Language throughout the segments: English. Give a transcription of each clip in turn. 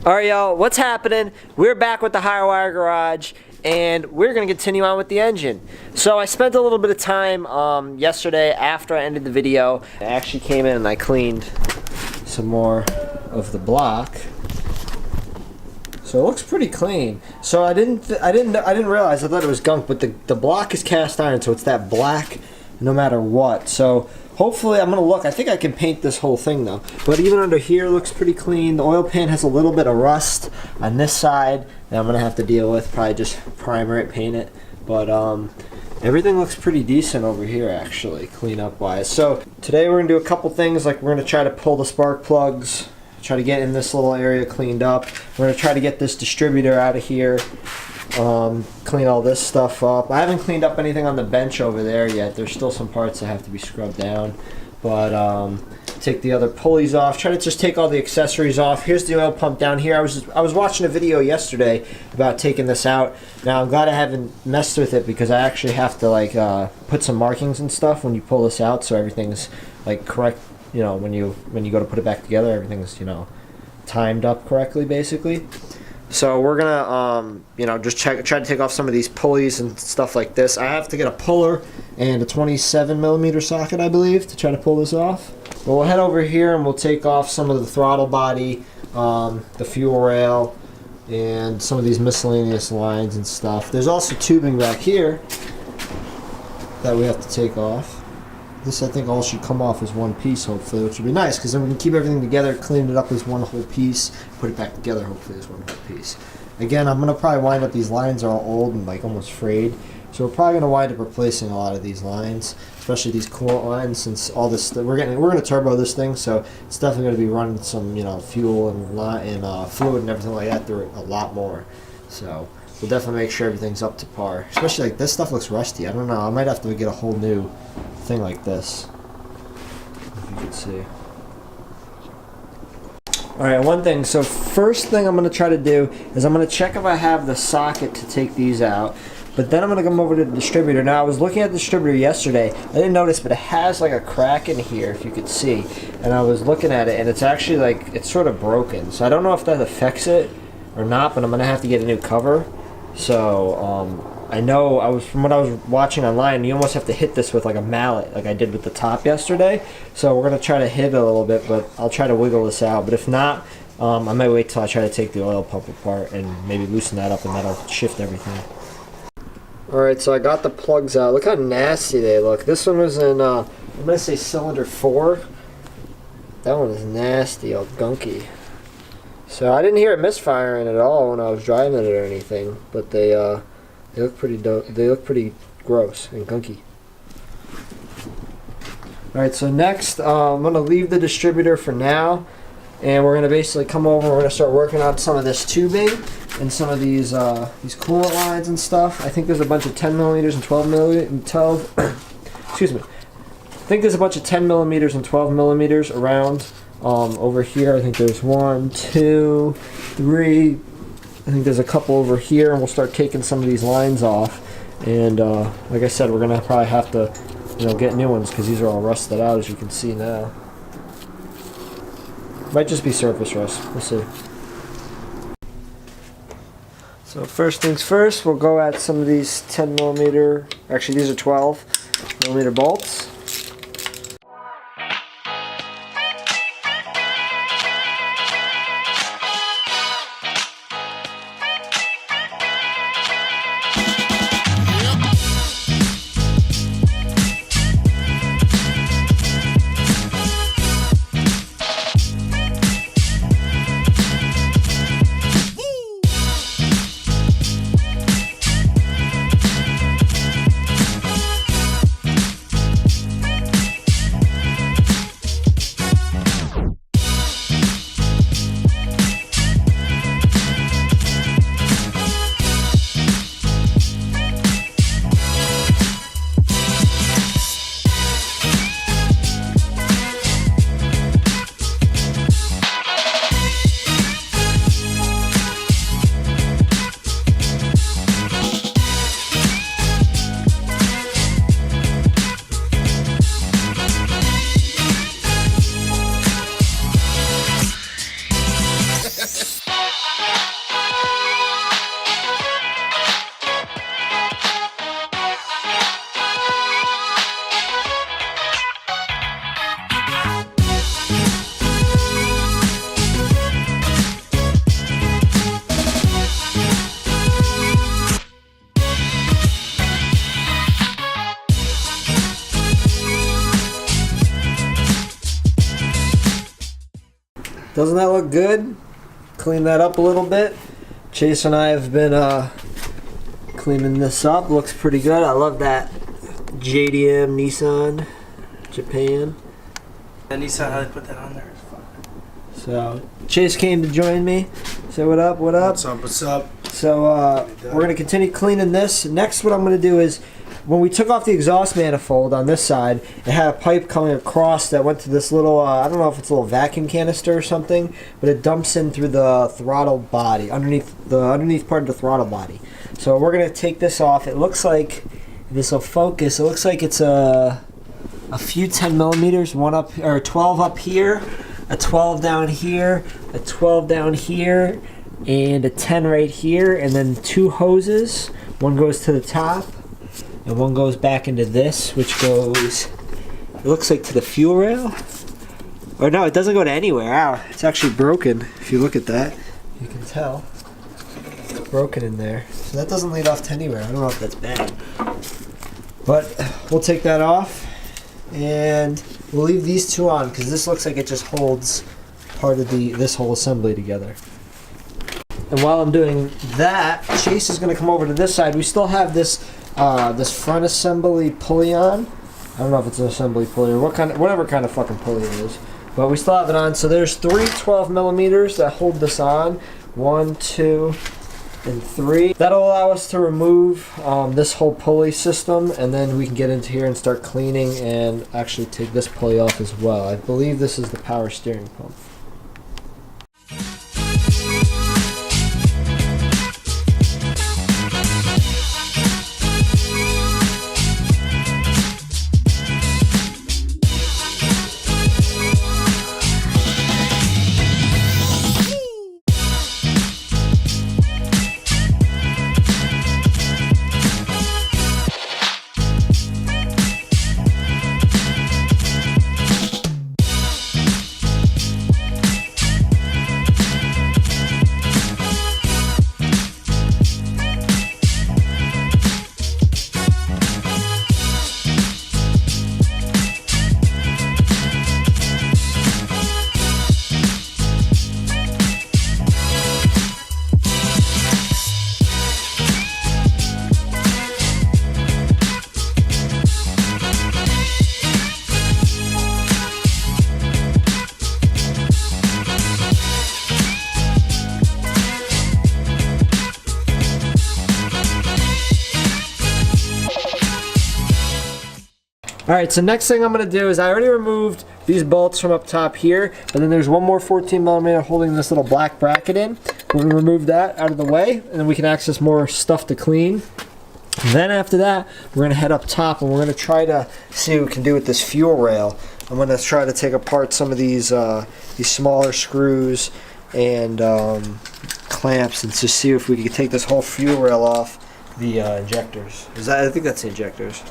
Alright y'all, what's happening? We're back with the Higher Wire Garage and we're going to continue on with the engine. So I spent a little bit of time yesterday after I ended the video. I actually came in and I cleaned some more of the block. So it looks pretty clean. So I didn't realize, I thought it was gunk, but the block is cast iron, so it's that black no matter what. So hopefully, I'm going to look. I think I can paint this whole thing, though. But even under here, looks pretty clean. The oil pan has a little bit of rust on this side that I'm going to have to deal with. Probably just primer it, paint it. But everything looks pretty decent over here, actually, cleanup-wise. So today we're going to do a couple things. Like, we're going to try to pull the spark plugs, try to get in this little area cleaned up. We're going to try to get this distributor out of here. Clean all this stuff up. I haven't cleaned up anything on the bench over there yet. There's still some parts that have to be scrubbed down, but take the other pulleys off. Try to just take all the accessories off. Here's the oil pump down here. I was watching a video yesterday about taking this out. Now I'm glad I haven't messed with it because I actually have to like put some markings and stuff when you pull this out, so everything's like correct. You know, when you go to put it back together, everything's, you know, timed up correctly, basically. So we're gonna, you know, just try to take off some of these pulleys and stuff like this. I have to get a puller and a 27mm socket, I believe, to try to pull this off. But we'll head over here and we'll take off some of the throttle body, the fuel rail, and some of these miscellaneous lines and stuff. There's also tubing back here that we have to take off. This, I think, all should come off as one piece, hopefully, which would be nice, because then we can keep everything together, clean it up as one whole piece, put it back together, hopefully, as one whole piece. Again, I'm going to probably wind up, these lines are all old and, like, almost frayed, so we're probably going to wind up replacing a lot of these lines, especially these coolant lines, since all this, we're going to turbo this thing, so it's definitely going to be running some, you know, fuel and fluid and everything like that through it a lot more. So we'll definitely make sure everything's up to par. Especially, like, this stuff looks rusty. I don't know, I might have to get a whole new thing like this, if you can see. Alright, one thing, so first thing I'm going to try to do is I'm going to check if I have the socket to take these out, but then I'm going to come over to the distributor. Now, I was looking at the distributor yesterday, I didn't notice, but it has like a crack in here, if you could see, and I was looking at it, and it's actually like, it's sort of broken, so I don't know if that affects it or not, but I'm going to have to get a new cover. So, I know from what I was watching online, you almost have to hit this with like a mallet, like I did with the top yesterday. So we're going to try to hit it a little bit, but I'll try to wiggle this out. But if not, I might wait till I try to take the oil pump apart and maybe loosen that up, and that'll shift everything. Alright, so I got the plugs out. Look how nasty they look. This one was in, I'm going to say cylinder 4. That one is nasty, all gunky. So I didn't hear it misfiring at all when I was driving it or anything, but they look pretty they look pretty gross and gunky. Alright, so next I'm going to leave the distributor for now, and we're going to basically come over and we're going to start working on some of this tubing and some of these coolant lines and stuff. I think there's a bunch of 10mm and 12mm and 12 excuse me. I think there's a bunch of 10mm and 12mm around over here. I think there's 1, 2, 3. I think there's a couple over here, and we'll start taking some of these lines off. And like I said, we're gonna probably have to, you know, get new ones because these are all rusted out, as you can see now. Might just be surface rust. We'll see. So first things first, we'll go at some of these 10mm. Actually, these are 12mm bolts. Doesn't that look good? Clean that up a little bit. Chase and I have been cleaning this up. Looks pretty good. I love that JDM Nissan Japan. And Nissan, how they put that on there is fun. So Chase came to join me. Say what up, what up? What's up, what's up? So we're going to continue cleaning this. Next, what I'm going to do is, when we took off the exhaust manifold on this side, it had a pipe coming across that went to this little, I don't know if it's a little vacuum canister or something, but it dumps in through the throttle body, underneath part of the throttle body. So we're going to take this off. It looks like, this will focus, it looks like it's a few 10 millimeters, 12 up here, a 12 down here, a 12 down here, and a 10 right here, and then 2 hoses. One goes to the top, and one goes back into this, which goes, it looks like, to the fuel rail. Or no, it doesn't go to anywhere. Ow, it's actually broken. If you look at that, you can tell. It's broken in there. So that doesn't lead off to anywhere. I don't know if that's bad. But we'll take that off, and we'll leave these 2 on, because this looks like it just holds part of this whole assembly together. And while I'm doing that, Chase is going to come over to this side. We still have this front assembly pulley on. I don't know if it's an assembly pulley or whatever kind of fucking pulley it is, but we still have it on. So there's 3 12 millimeters that hold this on. 1, 2, and 3. That'll allow us to remove this whole pulley system, and then we can get into here and start cleaning and actually take this pulley off as well. I believe this is the power steering pump. Alright, so next thing I'm going to do is, I already removed these bolts from up top here, but then there's one more 14 millimeter holding this little black bracket in. We're going to remove that out of the way, and then we can access more stuff to clean. Then after that, we're going to head up top, and we're going to try to see what we can do with this fuel rail. I'm going to try to take apart some of these smaller screws and clamps, and to see if we can take this whole fuel rail off the injectors. I think that's the injectors.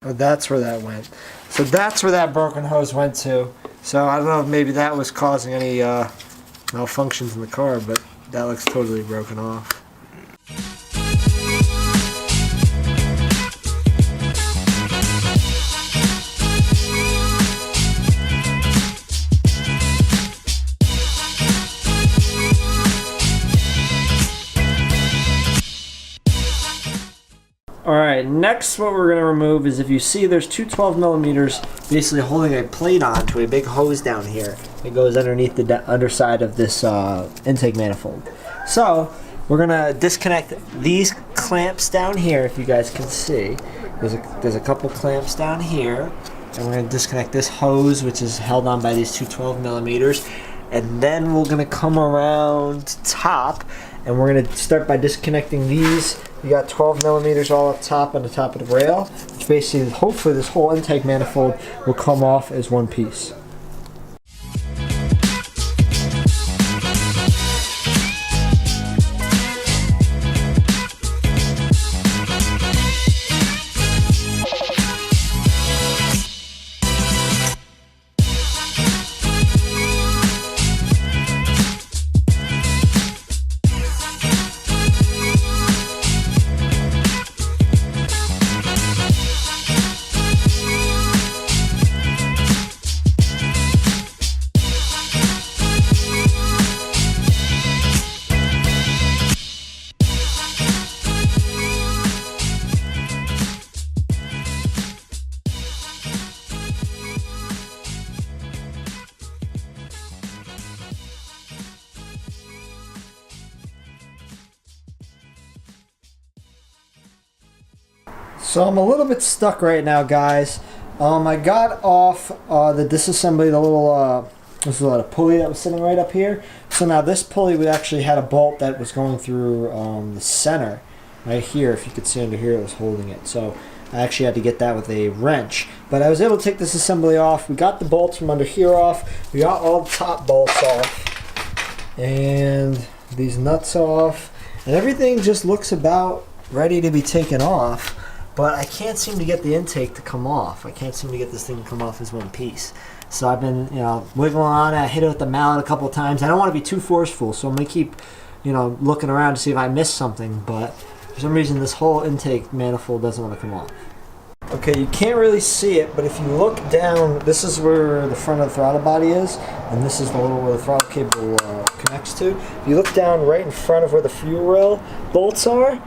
Oh, that's where that went. So that's where that broken hose went to. So I don't know if maybe that was causing any malfunctions in the car, but that looks totally broken off. Alright, next what we're going to remove is, if you see, there's 2 12 millimeters basically holding a plate onto a big hose down here. It goes underneath the underside of this intake manifold. So we're going to disconnect these clamps down here, if you guys can see. There's a couple clamps down here. And we're going to disconnect this hose, which is held on by these 2 12 millimeters. And then we're going to come around top, and we're going to start by disconnecting these. You got 12 millimeters all up top on the top of the rail, which basically, hopefully this whole intake manifold will come off as one piece. So I'm a little bit stuck right now, guys. I got off the disassembly, the little this was a pulley that was sitting right up here. So now this pulley, we actually had a bolt that was going through the center right here. If you could see under here, it was holding it. So I actually had to get that with a wrench. But I was able to take this assembly off. We got the bolts from under here off. We got all the top bolts off. And these nuts off. And everything just looks about ready to be taken off. But I can't seem to get the intake to come off. I can't seem to get this thing to come off as one piece. So I've been, wiggling on it. I hit it with the mallet a couple of times. I don't want to be too forceful, so I'm going to keep, looking around to see if I miss something. But for some reason, this whole intake manifold doesn't want to come off. Okay, you can't really see it, but if you look down, this is where the front of the throttle body is, and this is the little where the throttle cable connects to. If you look down right in front of where the fuel rail bolts are,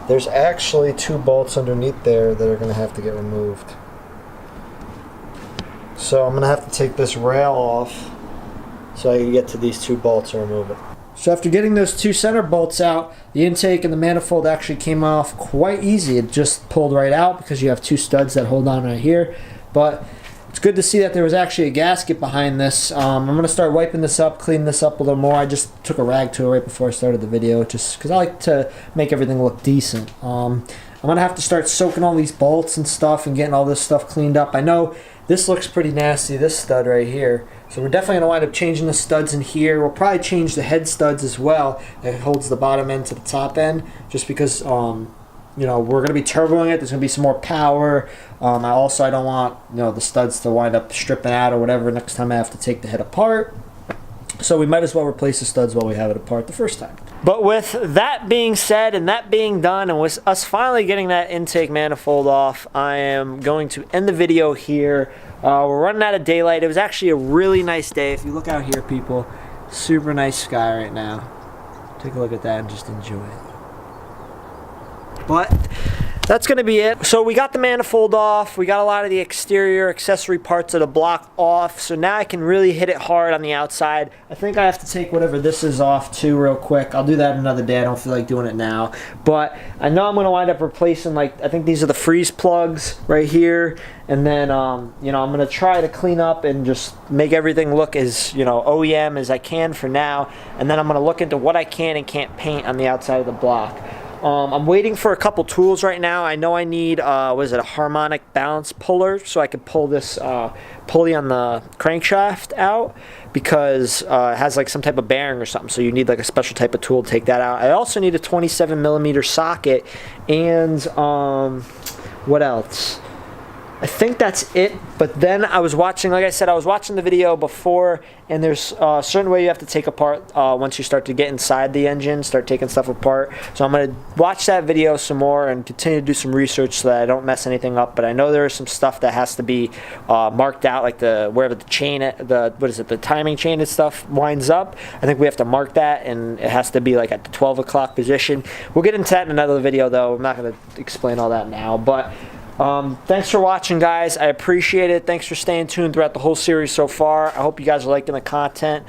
there's actually 2 bolts underneath there that are going to have to get removed. So I'm going to have to take this rail off so I can get to these 2 bolts and remove it. So after getting those 2 center bolts out, the intake and the manifold actually came off quite easy. It just pulled right out because you have 2 studs that hold on right here. But it's good to see that there was actually a gasket behind this. I'm going to start wiping this up, cleaning this up a little more. I just took a rag to it right before I started the video just because I like to make everything look decent. I'm going to have to start soaking all these bolts and stuff and getting all this stuff cleaned up. I know this looks pretty nasty, this stud right here. So we're definitely going to wind up changing the studs in here. We'll probably change the head studs as well that holds the bottom end to the top end just because we're going to be turboing it. There's going to be some more power. I don't want the studs to wind up stripping out or whatever next time I have to take the head apart. So we might as well replace the studs while we have it apart the first time. But with that being said and that being done and with us finally getting that intake manifold off, I am going to end the video here. We're running out of daylight. It was actually a really nice day. If you look out here, people, super nice sky right now. Take a look at that and just enjoy it. But that's going to be it. So we got the manifold off. We got a lot of the exterior accessory parts of the block off. So now I can really hit it hard on the outside. I think I have to take whatever this is off too real quick. I'll do that another day. I don't feel like doing it now. But I know I'm going to wind up replacing, I think these are the freeze plugs right here. And then, I'm going to try to clean up and just make everything look as, OEM as I can for now. And then I'm going to look into what I can and can't paint on the outside of the block. I'm waiting for a couple tools right now. I know I need, a harmonic balance puller so I can pull this pulley on the crankshaft out because it has some type of bearing or something. So you need a special type of tool to take that out. I also need a 27mm socket and what else? I think that's it. But then I was watching, like I said, I was watching the video before, and there's a certain way you have to take apart once you start to get inside the engine, start taking stuff apart. So I'm going to watch that video some more and continue to do some research so that I don't mess anything up. But I know there is some stuff that has to be marked out, like wherever the chain, the timing chain and stuff winds up. I think we have to mark that, and it has to be at the 12 o'clock position. We'll get into that in another video, though. I'm not going to explain all that now, but thanks for watching, guys. I appreciate it. Thanks for staying tuned throughout the whole series so far. I hope you guys are liking the content.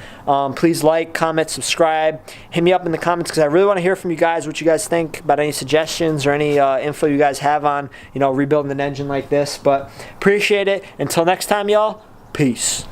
Please like, comment, subscribe. Hit me up in the comments because I really want to hear from you guys what you guys think about any suggestions or any info you guys have on rebuilding an engine like this. But appreciate it. Until next time, y'all. Peace.